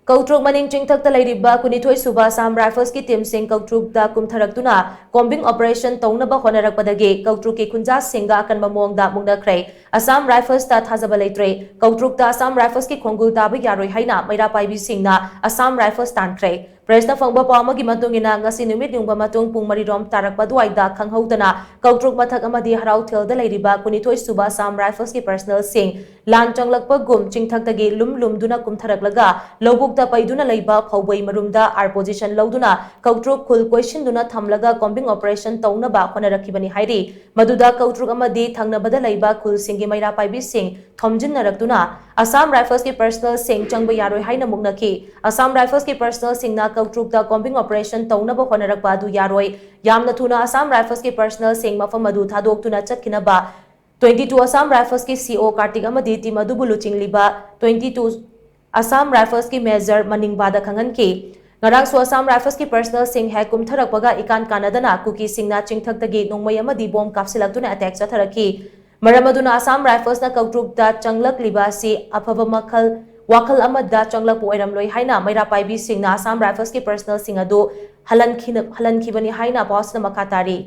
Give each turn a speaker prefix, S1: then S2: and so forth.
S1: Koutruk Maning chingthakta Leiriba kunithoi shuba Assam Rifles ki team sing Koutruk da Kumtharaktuna combing operation Tounaba Hotnarakpadagi Koutruk ki Khunja singa akanba mawongda Muknakhre Assam Rifles ta thajaba leitre Koutruk da Assam Rifles ki khongul taba yaroi haina meira paibi singna Assam Rifles tankhre Presna fangba pawama gi matungina ngasi numit yungba matung pung marirom tarakpa duaida khanghaudana Koutruk mathak amadi harau thelda Leiriba kunithoi shuba Assam Rifles ki personal sing lan changlakpa gum chingthaktagi lum duna kumtharaklaga lobukta paiduna leiba phawbai marumda ar position lauduna Koutruk khul question duna thamlaga combing operation Tounaba hotnarakibani hairi maduda Koutruk amadi thangnabada leiba khul singi meira paibi sing thomjinnarakduna Assam Rifles ki personal sing changba yaroi haina muknakhi Assam Rifles ki personal singna Koutruk da combing operation Tounaba hotnarakpadu yaroi yamna thuna Assam Rifles ki personal sing mafam adu thadoktuna chatkinaba 22 Assam Rifles ki CO Kartik amadi team adu bulu chingliba 22 Assam Rifles ki Major Maning bada khangan ki ngarang su Assam Rifles ki personal sing hai Kumtharaktuna ikan kanadana kuki singna chingthaktagi nongmai amadi bom kapsilaktuna attack chatharaki maramaduna Assam Rifles na Koutruk da changlak libasi afaba makhal wakal amada changlak po oiramloi haina meira paibi singna Assam Rifles ki personal sing adu halankhibani haina boss na makatari